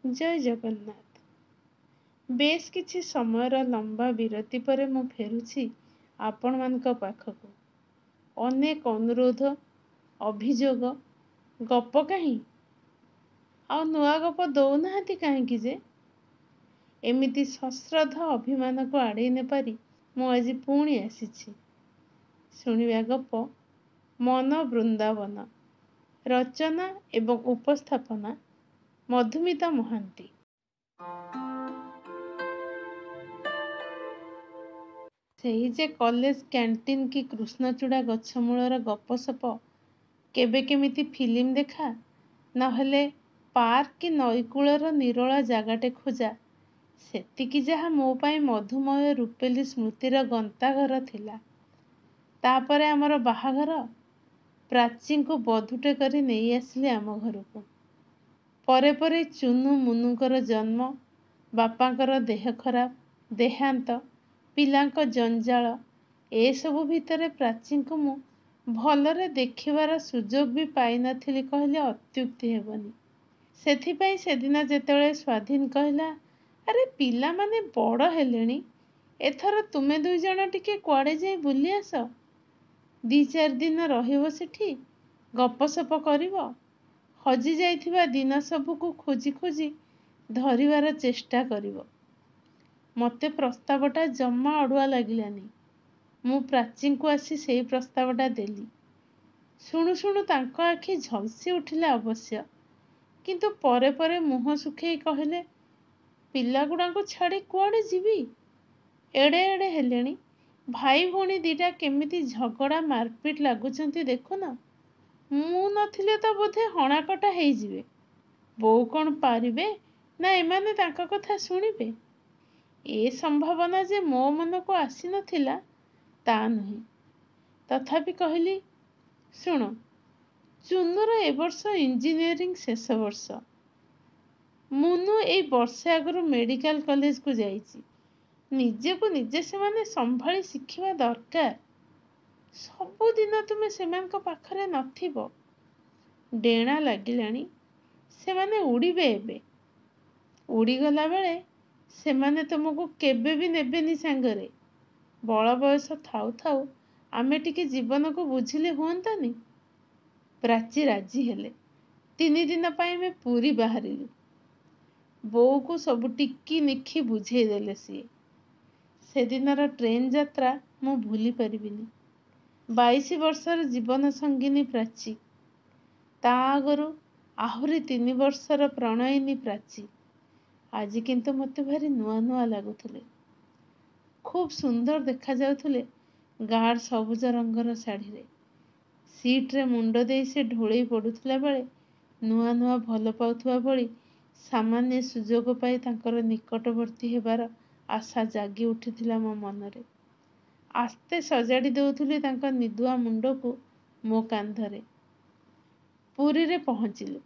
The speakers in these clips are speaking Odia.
ଜୟ ଜଗନ୍ନାଥ। ବେଶ କିଛି ସମୟର ଲମ୍ବା ବିରତି ପରେ ମୁଁ ଫେରୁଛି ଆପଣମାନଙ୍କ ପାଖକୁ। ଅନେକ ଅନୁରୋଧ, ଅଭିଯୋଗ, ଗପ କାହିଁ ଆଉ ନୂଆ ଗପ ଦଉନାହାନ୍ତି କାହିଁକି ଯେ? ଏମିତି ସଶ୍ରଦ୍ଧ ଅଭିମାନକୁ ଆଡ଼େଇ ନେପାରି ମୁଁ ଆଜି ପୁଣି ଆସିଛି। ଶୁଣିବା ଗପ ମନ ବୃନ୍ଦାବନ। ରଚନା ଏବଂ ଉପସ୍ଥାପନା ମଧୁମିତା ମହାନ୍ତି। ସେହି ଯେ କଲେଜ କ୍ୟାଣ୍ଟିନ କି କୃଷ୍ଣଚୂଡ଼ା ଗଛ ମୂଳର ଗପସପ, କେବେ କେମିତି ଫିଲ୍ମ ଦେଖା, ନହେଲେ ପାର୍କ କି ନଈକୂଳର ନିରୋଳା ଜାଗାଟେ ଖୋଜା, ସେତିକି ଯାହା ମୋ ପାଇଁ ମଧୁମୟ ରୂପେଲି ସ୍ମୃତିର ଗନ୍ତାଘର ଥିଲା। ତାପରେ ଆମର ବାହାଘର। ପ୍ରାଚୀଙ୍କୁ ବଧୂଟେ କରି ନେଇ ଆସିଲି ଆମ ଘରକୁ। ପରେ ପରେ ଚୁନୁ ମୁନୁଙ୍କର ଜନ୍ମ, ବାପାଙ୍କର ଦେହ ଖରାପ, ଦେହାନ୍ତ, ପିଲାଙ୍କ ଜଞ୍ଜାଳ, ଏସବୁ ଭିତରେ ପ୍ରାଚୀଙ୍କୁ ମୁଁ ଭଲରେ ଦେଖିବାର ସୁଯୋଗ ବି ପାଇନଥିଲି କହିଲେ ଅତ୍ୟୁକ୍ତି ହେବନି। ସେଥିପାଇଁ ସେଦିନ ଯେତେବେଳେ ସ୍ୱାଧୀନ କହିଲା, ଆରେ ପିଲାମାନେ ବଡ଼ ହେଲେଣି, ଏଥର ତୁମେ ଦୁଇଜଣ ଟିକେ କୁଆଡ଼େ ଯାଇ ବୁଲି ଆସ, 2-4 ଦିନ ରହିବ ସେଠି, ଗପସପ କରିବ, ହଜି ଯାଇଥିବା ଦିନ ସବୁକୁ ଖୋଜି ଖୋଜି ଧରିବାର ଚେଷ୍ଟା କରିବ। ମୋତେ ପ୍ରସ୍ତାବଟା ଜମା ଅଡ଼ୁଆ ଲାଗିଲାନି। ମୁଁ ପ୍ରାଚୀଙ୍କୁ ଆସି ସେଇ ପ୍ରସ୍ତାବଟା ଦେଲି। ଶୁଣୁ ଶୁଣୁ ତାଙ୍କ ଆଖି ଝଲସି ଉଠିଲା ଅବଶ୍ୟ, କିନ୍ତୁ ପରେ ପରେ ମୁହଁ ଶୁଖେଇ କହିଲେ, ପିଲାଗୁଡ଼ାଙ୍କୁ ଛାଡ଼ି କୁଆଡ଼େ ଯିବି? ଏଡ଼େ ଏଡ଼େ ହେଲେଣି, ଭାଇ ଭଉଣୀ ଦିଟା କେମିତି ଝଗଡ଼ା ମାରପିଟ ଲାଗୁଛନ୍ତି ଦେଖୁନ? ମୁଁ ନଥିଲେ ତ ବୋଧେ ହଣାକଟା ହେଇଯିବେ। ବୋଉ କ'ଣ ପାରିବେ ନା ଏମାନେ ତାଙ୍କ କଥା ଶୁଣିବେ? ଏ ସମ୍ଭାବନା ଯେ ମୋ ମନକୁ ଆସିନଥିଲା ତା ନୁହେଁ। ତଥାପି କହିଲି, ଶୁଣ, ଚୁନୁର ଏ ବର୍ଷ ଇଞ୍ଜିନିୟରିଂ ଶେଷ ବର୍ଷ। ମୁନୁ ଏଇ ବର୍ଷେ ଆଗରୁ ମେଡ଼ିକାଲ କଲେଜକୁ ଯାଇଛି। ନିଜକୁ ନିଜେ ସେମାନେ ସମ୍ଭାଳି ଶିଖିବା ଦରକାର। ସବୁଦିନ ତୁମେ ସେମାନଙ୍କ ପାଖରେ ନଥିବ। ଡେଣା ଲାଗିଲାଣି, ସେମାନେ ଉଡ଼ିବେ ଏବେ। ଉଡ଼ିଗଲା ବେଳେ ସେମାନେ ତୁମକୁ କେବେ ବି ନେବେନି ସାଙ୍ଗରେ। ବଳ ବୟସ ଥାଉ ଥାଉ ଆମେ ଟିକେ ଜୀବନକୁ ବୁଝିଲେ ହୁଅନ୍ତାନି? ପ୍ରାଚୀ ରାଜି ହେଲେ। 3 ଦିନ ପାଇଁ ଆମେ ପୁରୀ ବାହାରିଲୁ। ବୋଉକୁ ସବୁ ଟିକି ନିଖି ବୁଝେଇ ଦେଲେ ସିଏ। ସେଦିନର ଟ୍ରେନ ଯାତ୍ରା ମୁଁ ଭୁଲି ପାରିବିନି। 22 ବର୍ଷର ଜୀବନ ସଙ୍ଗିନୀ ପ୍ରାଚୀ। ତା ଆଗରୁ ଆହୁରି 3 ବର୍ଷର ପ୍ରଣୟିନୀ ପ୍ରାଚୀ। ଆଜି କିନ୍ତୁ ମୋତେ ଭାରି ନୂଆ ନୂଆ ଲାଗୁଥିଲେ। ଖୁବ୍ ସୁନ୍ଦର ଦେଖାଯାଉଥିଲେ ଗାଢ଼ ସବୁଜ ରଙ୍ଗର ଶାଢ଼ୀରେ। ସିଟ୍ରେ ମୁଣ୍ଡ ଦେଇ ସେ ଢୋଳେଇ ପଡ଼ୁଥିଲା ବେଳେ ନୂଆ ନୂଆ ଭଲ ପାଉଥିବା ଭଳି ସାମାନ୍ୟ ସୁଯୋଗ ପାଇ ତାଙ୍କର ନିକଟବର୍ତ୍ତୀ ହେବାର ଆଶା ଜାଗି ଉଠିଥିଲା ମୋ ମନରେ। ଆସ୍ତେ ସଜାଡ଼ି ଦେଉଥିଲି ତାଙ୍କ ନିଦୁଆ ମୁଣ୍ଡକୁ ମୋ କାନ୍ଧରେ। ପୁରୀରେ ପହଞ୍ଚିଲୁ।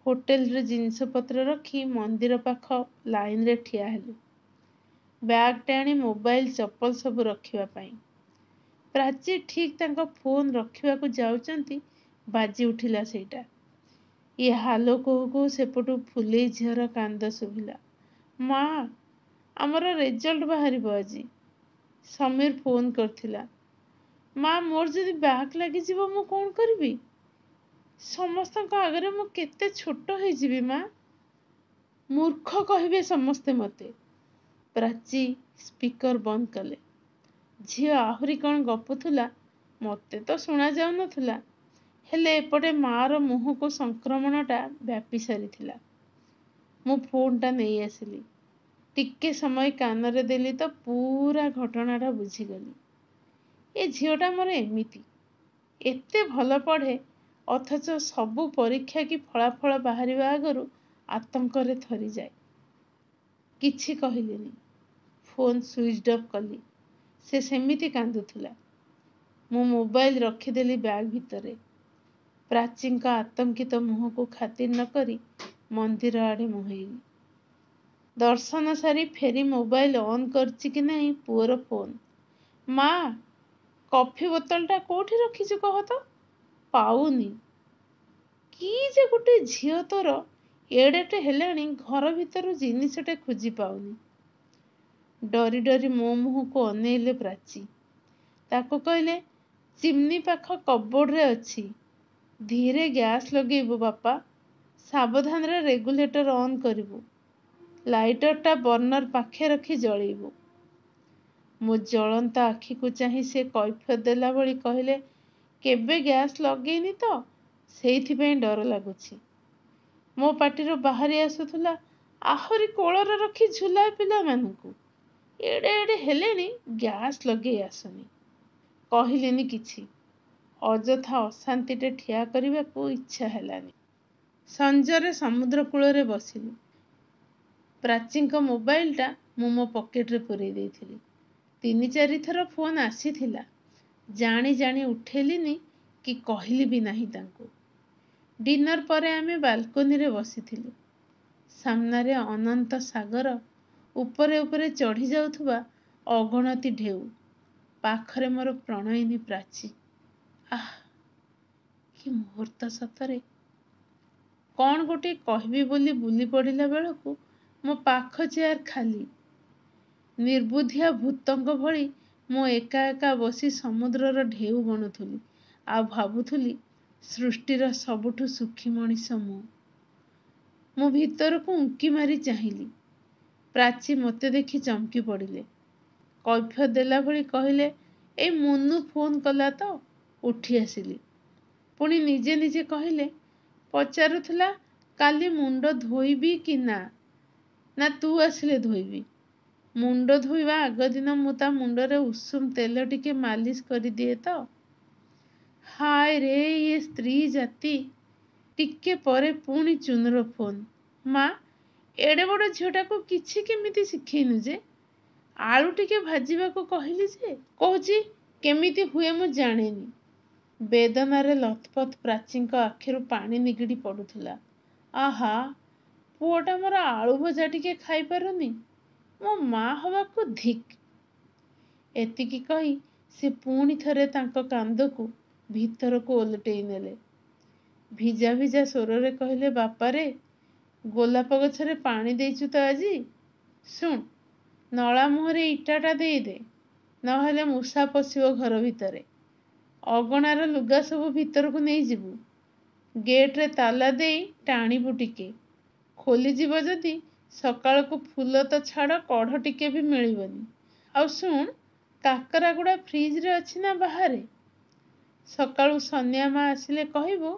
ହୋଟେଲରେ ଜିନିଷପତ୍ର ରଖି ମନ୍ଦିର ପାଖ ଲାଇନରେ ଠିଆ ହେଲୁ। ବ୍ୟାଗଟେ ଆଣି ମୋବାଇଲ, ଚପଲ ସବୁ ରଖିବା ପାଇଁ। ପ୍ରାଚୀ ଠିକ୍ ତାଙ୍କ ଫୋନ ରଖିବାକୁ ଯାଉଛନ୍ତି, ବାଜି ଉଠିଲା ସେଇଟା। ଇଏ ହାଲୋ କହୁ କହୁ ସେପଟୁ ଫୁଲେଇ ଝିଅର କାନ୍ଦ ଶୁଭିଲା। ମା, ଆମର ରେଜଲ୍ଟ ବାହାରିବ ଆଜି। ସମୀର ଫୋନ କରିଥିଲା। ମା, ମୋର ଯଦି ବ୍ୟାକ୍ ଲାଗିଯିବ ମୁଁ କ'ଣ କରିବି? ସମସ୍ତଙ୍କ ଆଗରେ ମୁଁ କେତେ ଛୋଟ ହେଇଯିବି ମା। ମୂର୍ଖ କହିବେ ସମସ୍ତେ ମୋତେ। ପ୍ରାଚୀ ସ୍ପିକର ବନ୍ଦ କଲେ। ଝିଅ ଆହୁରି କ'ଣ ଗପୁଥିଲା, ମୋତେ ତ ଶୁଣା ଯାଉନଥିଲା, ହେଲେ ଏପଟେ ମାର ମୁହଁକୁ ସଂକ୍ରମଣଟା ବ୍ୟାପି ସାରିଥିଲା। ମୁଁ ଫୋନଟା ନେଇ ଆସିଲି। ଟିକେ ସମୟ କାନରେ ଦେଲି ତ ପୁରା ଘଟଣାଟା ବୁଝିଗଲି। ଏ ଝିଅଟା ମୋର ଏମିତି, ଏତେ ଭଲ ପଢ଼େ, ଅଥଚ ସବୁ ପରୀକ୍ଷା କି ଫଳାଫଳ ବାହାରିବା ଆଗରୁ ଆତଙ୍କରେ ଥରିଯାଏ। କିଛି କହିଲିନି। ଫୋନ ସୁଇଚ୍ ଅଫ୍ କଲି। ସେ ସେମିତି କାନ୍ଦୁଥିଲା। ମୁଁ ମୋବାଇଲ ରଖିଦେଲି ବ୍ୟାଗ୍ ଭିତରେ। ପ୍ରାଚୀଙ୍କ ଆତଙ୍କିତ ମୁହଁକୁ ଖାତିର ନ କରି ମନ୍ଦିର ଆଡ଼େ ମୁହେଁଇଲି। ଦର୍ଶନ ସାରି ଫେରି ମୋବାଇଲ ଅନ୍ କରିଛି କି ନାହିଁ ପୁଅର ଫୋନ। ମା, କଫି ବୋତଲଟା କୋଉଠି ରଖିଛୁ କହ ତ? ପାଉନି। କି ଯେ ଗୋଟେ ଝିଅ ତୋର, ଏଡ଼େଟେ ହେଲାଣି ଘର ଭିତରୁ ଜିନିଷଟେ ଖୋଜି ପାଉନି। ଡରି ଡରି ମୋ ମୁହଁକୁ ଅନେଇଲେ ପ୍ରାଚୀ। ତାକୁ କହିଲେ, ଚିମ୍ନି ପାଖ କବୋର୍ଡରେ ଅଛି। ଧୀରେ ଗ୍ୟାସ୍ ଲଗେଇବୁ ବାପା। ସାବଧାନରେ ରେଗୁଲେଟର ଅନ୍ କରିବୁ। ଲାଇଟରଟା ବର୍ଣ୍ଣର ପାଖେ ରଖି ଜଳେଇବୁ। ମୋ ଜଳନ୍ତା ଆଖିକୁ ଚାହିଁ ସେ କୈଫିୟତ ଦେଲା ଭଳି କହିଲେ, କେବେ ଗ୍ୟାସ୍ ଲଗେଇନି ତ, ସେଇଥିପାଇଁ ଡର ଲାଗୁଛି। ମୋ ପାଟିରୁ ବାହାରି ଆସୁଥିଲା, ଆହୁରି କୋଳରେ ରଖି ଝୁଲାଏ ପିଲାମାନଙ୍କୁ। ଏଡ଼େ ଏଡ଼େ ହେଲେଣି ଗ୍ୟାସ୍ ଲଗେଇ ଆସୁନି। କହିଲିନି କିଛି। ଅଯଥା ଅଶାନ୍ତିଟେ ଠିଆ କରିବାକୁ ଇଚ୍ଛା ହେଲାନି। ସଞ୍ଜରେ ସମୁଦ୍ର କୂଳରେ ବସିଲି। ପ୍ରାଚୀଙ୍କ ମୋବାଇଲଟା ମୁଁ ମୋ ପକେଟରେ ପୂରେଇ ଦେଇଥିଲି। 3-4 ଥର ଫୋନ୍ ଆସିଥିଲା। ଜାଣି ଜାଣି ଉଠେଇଲିନି କି କହିଲି ବି ନାହିଁ ତାଙ୍କୁ। ଡିନର ପରେ ଆମେ ବାଲକୋନିରେ ବସିଥିଲୁ। ସାମ୍ନାରେ ଅନନ୍ତ ସାଗର, ଉପରେ ଉପରେ ଚଢ଼ି ଯାଉଥିବା ଅଗଣତି ଢେଉ। ପାଖରେ ମୋର ପ୍ରଣୟିନୀ ପ୍ରାଚୀ। ଆଃ, କି ମୁହୂର୍ତ୍ତ ସତରେ! କ'ଣ ଗୋଟିଏ କହିବି ବୋଲି ବୁଲି ପଡ଼ିଲା ବେଳକୁ ମୋ ପାଖ ଚେୟାର ଖାଲି। ନିର୍ବୁଦ୍ଧିଆ ଭୂତଙ୍କ ଭଳି ମୁଁ ଏକା ଏକା ବସି ସମୁଦ୍ରର ଢେଉ ଗଣୁଥିଲି ଆଉ ଭାବୁଥିଲି, ସୃଷ୍ଟିର ସବୁଠୁ ସୁଖୀ ମଣିଷ ମୁଁ। ମୁଁ ଭିତରକୁ ଉଙ୍କି ମାରି ଚାହିଁଲି। ପ୍ରାଚୀ ମୋତେ ଦେଖି ଚମକି ପଡ଼ିଲେ। କୈଫିୟତ ଦେଲା ଭଳି କହିଲେ, ଏଇ ମୁନୁ ଫୋନ୍ କଲା ତ, ଉଠି ଆସିଲି। ପୁଣି ନିଜେ ନିଜେ କହିଲେ, ପଚାରୁଥିଲା କାଲି ମୁଣ୍ଡ ଧୋଇବି କି ନା ତୁ ଆସିଲେ ଧୋଇବି। ମୁଣ୍ଡ ଧୋଇବା ଆଗ ଦିନ ମୁଁ ତା ମୁଣ୍ଡରେ ଉଷୁମ ତେଲ ଟିକେ ମାଲିସ କରିଦିଏ ତ। ହାୟ ରେ ଇଏ ସ୍ତ୍ରୀ ଜାତି। ଟିକେ ପରେ ପୁଣି ଚୁନୁର ଫୋନ୍। ମା, ଏଡ଼େ ବଡ଼ ଝିଅଟାକୁ କିଛି କେମିତି ଶିଖେଇନୁ ଯେ? ଆଳୁ ଟିକେ ଭାଜିବାକୁ କହିଲି ଯେ, କହୁଛି କେମିତି ହୁଏ ମୁଁ ଜାଣିନି। ବେଦନାରେ ଲଥପଥ ପ୍ରାଚୀଙ୍କ ଆଖିରୁ ପାଣି ନିଗିଡ଼ି ପଡ଼ୁଥିଲା। ଆହା, ପୁଅଟା ମୋର ଆଳୁ ଭଜା ଟିକେ ଖାଇପାରୁନି। ମୋ ମା ହବାକୁ ଧିକ୍। ଏତିକି କହି ସେ ପୁଣି ଥରେ ତାଙ୍କ କାନ୍ଧକୁ ଭିତରକୁ ଓଲଟେଇ ନେଲେ। ଭିଜା ଭିଜା ସ୍ୱରରେ କହିଲେ, ବାପାରେ, ଗୋଲାପ ଗଛରେ ପାଣି ଦେଇଛୁ ତ ଆଜି? ଶୁଣ, ନଳା ମୁହଁରେ ଇଟାଟା ଦେଇଦେ, ନହେଲେ ମୂଷା ପଶିବ ଘର ଭିତରେ। ଅଗଣାର ଲୁଗା ସବୁ ଭିତରକୁ ନେଇଯିବୁ। ଗେଟରେ ତାଲା ଦେଇ ଟାଣିବୁ ଟିକେ। ଖୋଲିଯିବ ଯଦି ସକାଳକୁ ଫୁଲ ତ ଛାଡ଼, କଢ଼ ଟିକେ ବି ମିଳିବନି। ଆଉ ଶୁଣ, କାକରା ଗୁଡ଼ା ଫ୍ରିଜରେ ଅଛି ନା ବାହାରେ? ସକାଳୁ ସନିଆ ମା ଆସିଲେ କହିବୁ,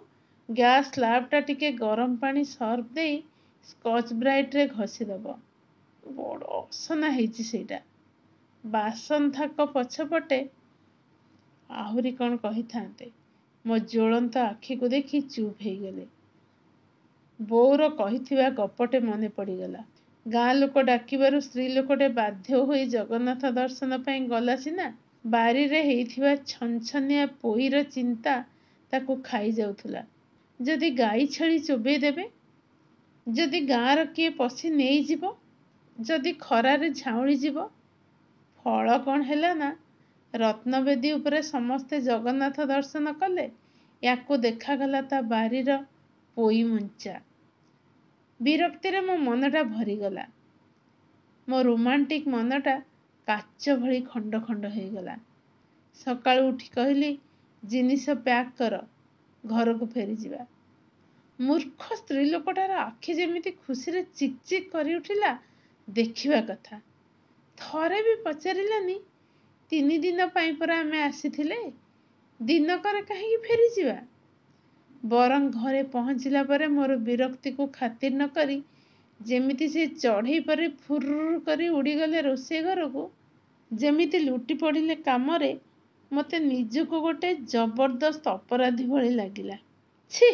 ଗ୍ୟାସ୍ ସ୍ଲାବଟା ଟିକେ ଗରମ ପାଣି ସର୍ଫ ଦେଇ ସ୍କଚ୍ ବ୍ରାଇଟ୍ରେ ଘଷିଦବ। ବଡ଼ ଅସନା ହେଇଛି ସେଇଟା। ବାସନ ଥାକ ପଛପଟେ। ଆହୁରି କ'ଣ କହିଥାନ୍ତେ, ମୋ ଜ୍ୱଳନ୍ତ ଆଖିକୁ ଦେଖି ଚୁପ୍ ହେଇଗଲେ। ବୋଉର କହିଥିବା ଗପଟେ ମନେ ପଡ଼ିଗଲା। ଗାଁ ଲୋକ ଡାକିବାରୁ ସ୍ତ୍ରୀ ଲୋକଟେ ବାଧ୍ୟ ହୋଇ ଜଗନ୍ନାଥ ଦର୍ଶନ ପାଇଁ ଗଲା ସିନା, ବାରିରେ ହେଇଥିବା ଛନଛନିଆ ପୋଇର ଚିନ୍ତା ତାକୁ ଖାଇ ଯାଉଥିଲା। ଯଦି ଗାଈ ଛେଳି ଚୋବେଇ ଦେବେ, ଯଦି ଗାଁର କିଏ ପଶି ନେଇଯିବ, ଯଦି ଖରାରେ ଝାଉଁଳି ଯିବ। ଫଳ କ'ଣ ହେଲା ନା, ରତ୍ନବେଦୀ ଉପରେ ସମସ୍ତେ ଜଗନ୍ନାଥ ଦର୍ଶନ କଲେ, ୟାକୁ ଦେଖାଗଲା ତା ବାରିର ପୋଇ ମଞ୍ଚା। ବିରକ୍ତିରେ ମୋ ମନଟା ଭରିଗଲା। ମୋ ରୋମାଣ୍ଟିକ ମନଟା କାଚ ଭଳି ଖଣ୍ଡ ଖଣ୍ଡ ହେଇଗଲା। ସକାଳୁ ଉଠି କହିଲି, ଜିନିଷ ପ୍ୟାକ୍ କର, ଘରକୁ ଫେରିଯିବା। ମୂର୍ଖ ସ୍ତ୍ରୀ ଲୋକଟାର ଆଖି ଯେମିତି ଖୁସିରେ ଚିକ୍ ଚିକ୍ କରି ଉଠିଲା, ଦେଖିବା କଥା। ଥରେ ବି ପଚାରିଲାନି, 3 ଦିନ ପାଇଁ ପରା ଆମେ ଆସିଥିଲେ, ଦିନକରେ କାହିଁକି ଫେରିଯିବା? ବରଂ ଘରେ ପହଞ୍ଚିଲା ପରେ ମୋର ବିରକ୍ତିକୁ ଖାତିର ନ କରି ଯେମିତି ସେ ଚଢ଼େଇ ପରି ଫୁର୍ର କରି ଉଡ଼ିଗଲେ ରୋଷେଇ ଘରକୁ, ଯେମିତି ଲୁଟି ପଡ଼ିଲେ କାମରେ, ମୋତେ ନିଜକୁ ଗୋଟେ ଜବରଦସ୍ତ ଅପରାଧୀ ଭଳି ଲାଗିଲା। ଛି,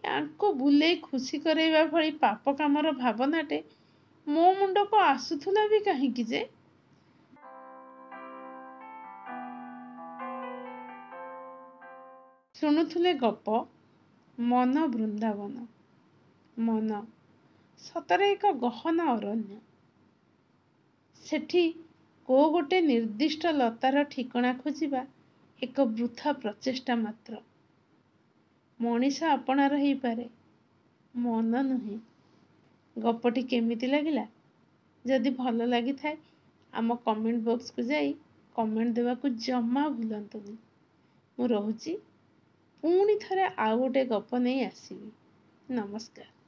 ୟାଙ୍କୁ ବୁଲେଇ ଖୁସି କରେଇବା ଭଳି ପାପ କାମର ଭାବନାଟେ ମୋ ମୁଣ୍ଡକୁ ଆସୁଥିଲା ବି କାହିଁକି ଯେ? ଶୁଣୁଥିଲେ ଗପ ମନ ବୃନ୍ଦାବନ। ମନ ସତରେ ଏକ ଗହନ ଅରଣ୍ୟ। ସେଠି କୋଉ ଗୋଟେ ନିର୍ଦ୍ଦିଷ୍ଟ ଲତାର ଠିକଣା ଖୋଜିବା ଏକ ବୃଥା ପ୍ରଚେଷ୍ଟା ମାତ୍ର। ମଣିଷ ଆପଣାର ହେଇପାରେ, ମନ ନୁହେଁ। ଗପଟି କେମିତି ଲାଗିଲା? ଯଦି ଭଲ ଲାଗିଥାଏ ଆମ କମେଣ୍ଟ ବକ୍ସକୁ ଯାଇ କମେଣ୍ଟ ଦେବାକୁ ଜମା ଭୁଲନ୍ତୁନି। ମୁଁ ରହୁଛି। ପୁଣି ଥରେ ଆଉ ଗୋଟେ ଗପ ନେଇ ଆସିବି। ନମସ୍କାର।